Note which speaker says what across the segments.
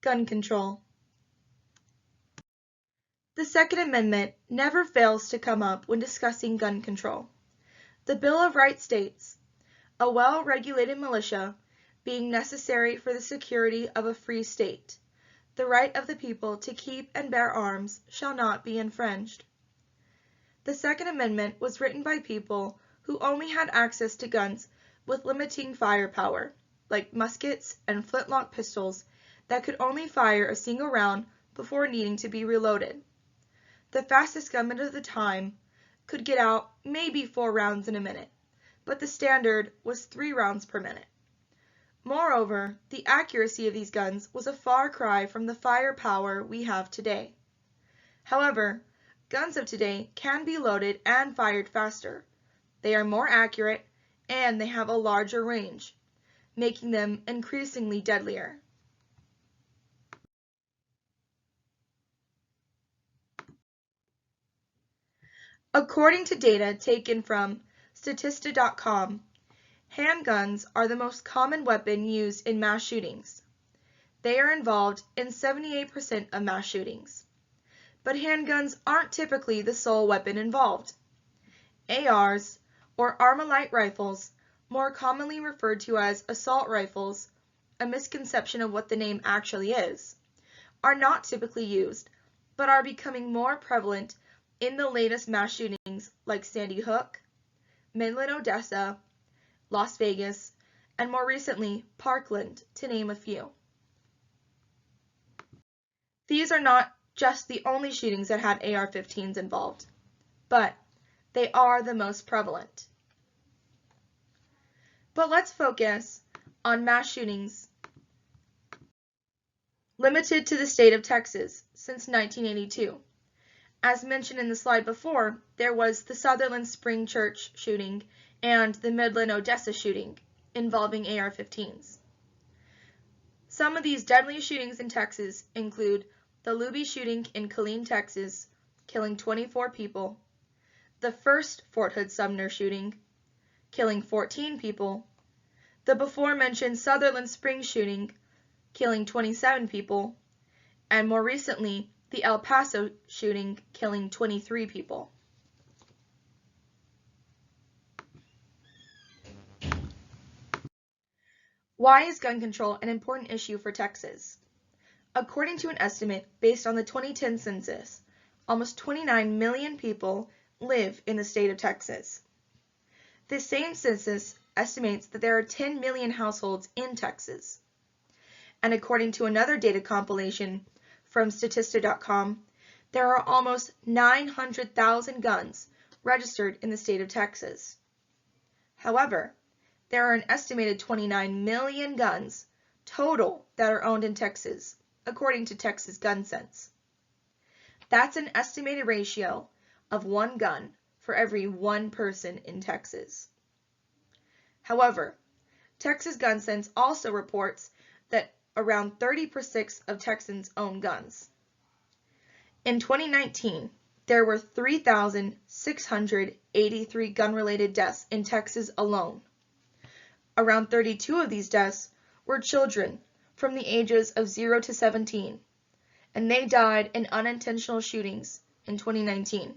Speaker 1: Gun control. The Second Amendment never fails to come up when discussing gun control. The Bill of Rights states, "A well-regulated militia being necessary for the security of a free state, the right of the people to keep and bear arms shall not be infringed." The Second Amendment was written by people who only had access to guns with limiting firepower, like muskets and flintlock pistols that could only fire a single round before needing to be reloaded. The fastest gunman of the time could get out maybe 4 rounds in a minute, but the standard was 3 rounds per minute. Moreover, the accuracy of these guns was a far cry from the firepower we have today. However, guns of today can be loaded and fired faster. They are more accurate and they have a larger range, making them increasingly deadlier. According to data taken from Statista.com, handguns are the most common weapon used in mass shootings. They are involved in 78% of mass shootings. But handguns aren't typically the sole weapon involved. ARs, or Armalite rifles, more commonly referred to as assault rifles, a misconception of what the name actually is, are not typically used, but are becoming more prevalent in the latest mass shootings like Sandy Hook, Midland, Odessa, Las Vegas, and more recently Parkland, to name a few. These are not just the only shootings that had AR-15s involved, but they are the most prevalent. But let's focus on mass shootings limited to the state of Texas since 1982. As mentioned in the slide before, there was the Sutherland Spring Church shooting and the Midland, Odessa shooting involving AR-15s. Some of these deadly shootings in Texas include the Luby shooting in Killeen, Texas, killing 24 people, the first Fort Hood Sumner shooting, killing 14 people, the before-mentioned Sutherland Springs shooting, killing 27 people, and more recently, the El Paso shooting, killing 23 people. Why is gun control an important issue for Texas? According to an estimate based on the 2010 census, almost 29 million people live in the state of Texas. This same census estimates that there are 10 million households in Texas. And according to another data compilation from Statista.com, there are almost 900,000 guns registered in the state of Texas. However, there are an estimated 29 million guns total that are owned in Texas, according to Texas Gun Sense. That's an estimated ratio of 1 gun for every 1 person in Texas. However, Texas Gun Sense also reports that around 30% of Texans own guns. In 2019, there were 3,683 gun-related deaths in Texas alone. Around 32 of these deaths were children from the ages of 0 to 17, and they died in unintentional shootings in 2019.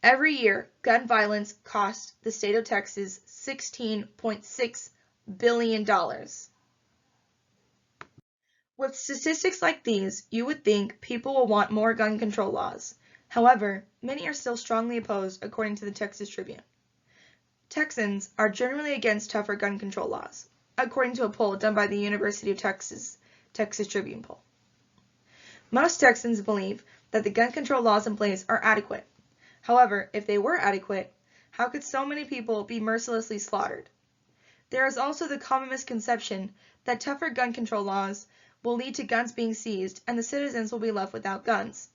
Speaker 1: Every year, gun violence costs the state of Texas $16.6 billion. With statistics like these, you would think people will want more gun control laws. However, many are still strongly opposed, according to the Texas Tribune. Texans are generally against tougher gun control laws, according to a poll done by the University of Texas Tribune poll. Most Texans believe that the gun control laws in place are adequate. However, if they were adequate, how could so many people be mercilessly slaughtered? There is also the common misconception that tougher gun control laws will lead to guns being seized and the citizens will be left without guns.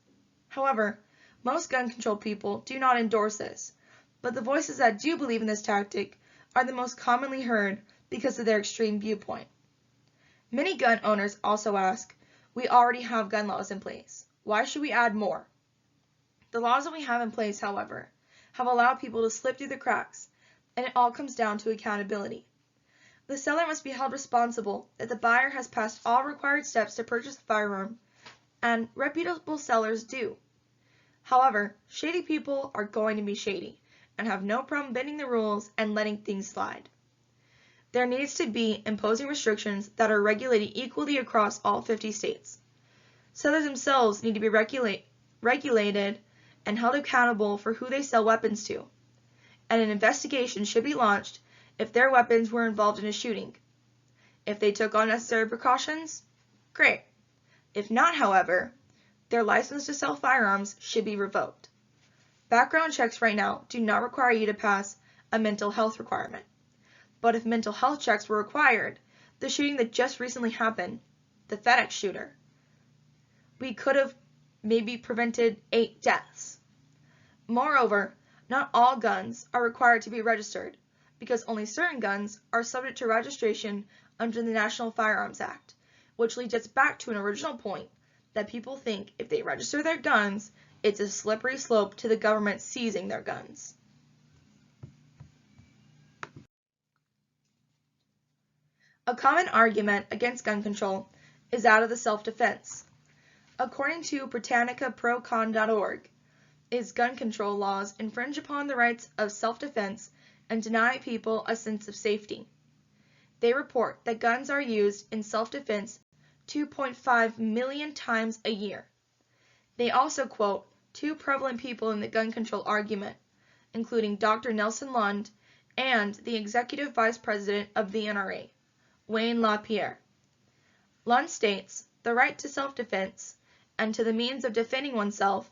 Speaker 1: However, most gun control people do not endorse this, but the voices that do believe in this tactic are the most commonly heard because of their extreme viewpoint. Many gun owners also ask, "We already have gun laws in place. Why should we add more?" The laws that we have in place, however, have allowed people to slip through the cracks, and it all comes down to accountability. The seller must be held responsible if the buyer has passed all required steps to purchase a firearm, and reputable sellers do. However, shady people are going to be shady and have no problem bending the rules and letting things slide. There needs to be imposing restrictions that are regulated equally across all 50 states. Sellers themselves need to be regulated and held accountable for who they sell weapons to, and an investigation should be launched if their weapons were involved in a shooting. If they took all necessary precautions, great. If not, however, their license to sell firearms should be revoked. Background checks right now do not require you to pass a mental health requirement. But if mental health checks were required, the shooting that just recently happened, the FedEx shooter, we could have maybe prevented 8 deaths. Moreover, not all guns are required to be registered, because only certain guns are subject to registration under the National Firearms Act, which leads us back to an original point that people think if they register their guns, it's a slippery slope to the government seizing their guns. A common argument against gun control is that of the self-defense. According to BritannicaProCon.org, its gun control laws infringe upon the rights of self-defense and deny people a sense of safety. They report that guns are used in self-defense 2.5 million times a year. They also quote 2 prevalent people in the gun control argument, including Dr. Nelson Lund and the Executive Vice President of the NRA, Wayne LaPierre. Lund states, "The right to self-defense and to the means of defending oneself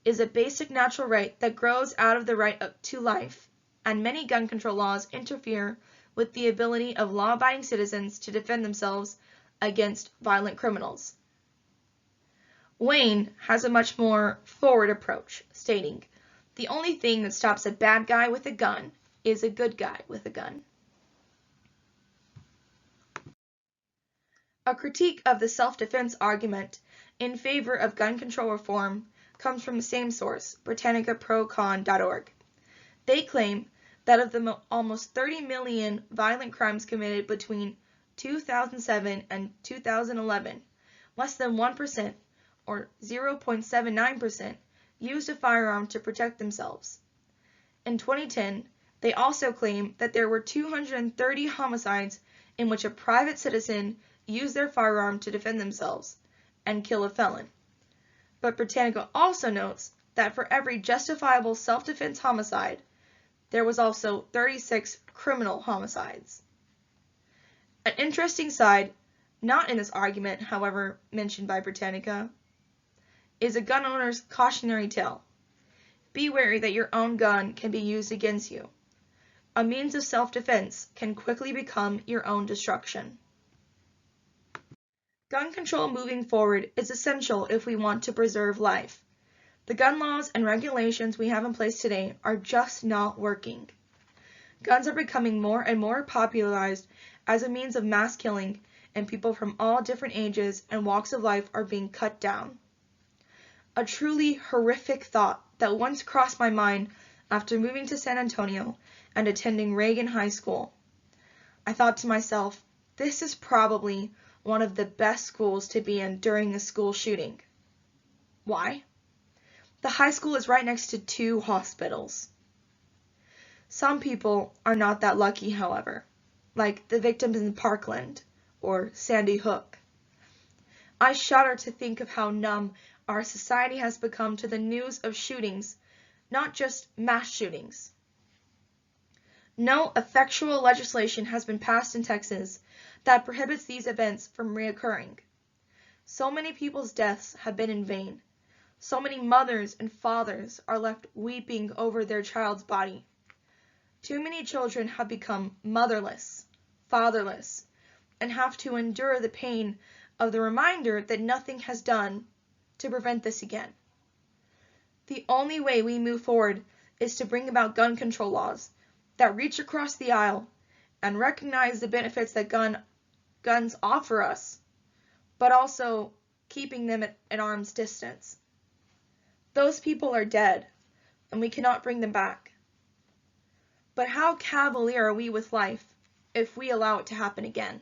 Speaker 1: is a basic natural right that grows out of the right to life, and many gun control laws interfere with the ability of law-abiding citizens to defend themselves against violent criminals." Wayne has a much more forward approach, stating, "The only thing that stops a bad guy with a gun is a good guy with a gun." A critique of the self-defense argument in favor of gun control reform comes from the same source, BritannicaProCon.org. They claim that of the almost 30 million violent crimes committed between 2007 and 2011, less than 1%, or 0.79%, used a firearm to protect themselves. In 2010, they also claim that there were 230 homicides in which a private citizen used their firearm to defend themselves and kill a felon. But Britannica also notes that for every justifiable self-defense homicide, there was also 36 criminal homicides. An interesting side, not in this argument, however, mentioned by Britannica, is a gun owner's cautionary tale. Be wary that your own gun can be used against you. A means of self-defense can quickly become your own destruction. Gun control moving forward is essential if we want to preserve life. The gun laws and regulations we have in place today are just not working. Guns are becoming more and more popularized as a means of mass killing, and people from all different ages and walks of life are being cut down. A truly horrific thought that once crossed my mind after moving to San Antonio and attending Reagan High School. I thought to myself, this is probably one of the best schools to be in during a school shooting. Why? The high school is right next to 2 hospitals. Some people are not that lucky, however, like the victims in Parkland or Sandy Hook. I shudder to think of how numb our society has become to the news of shootings, not just mass shootings. No effectual legislation has been passed in Texas that prohibits these events from reoccurring. So many people's deaths have been in vain. So many mothers and fathers are left weeping over their child's body. Too many children have become motherless, fatherless, and have to endure the pain of the reminder that nothing has done to prevent this again. The only way we move forward is to bring about gun control laws that reach across the aisle and recognize the benefits that guns offer us, but also keeping them at an arm's distance. Those people are dead, and we cannot bring them back. But how cavalier are we with life? if we allow it to happen again.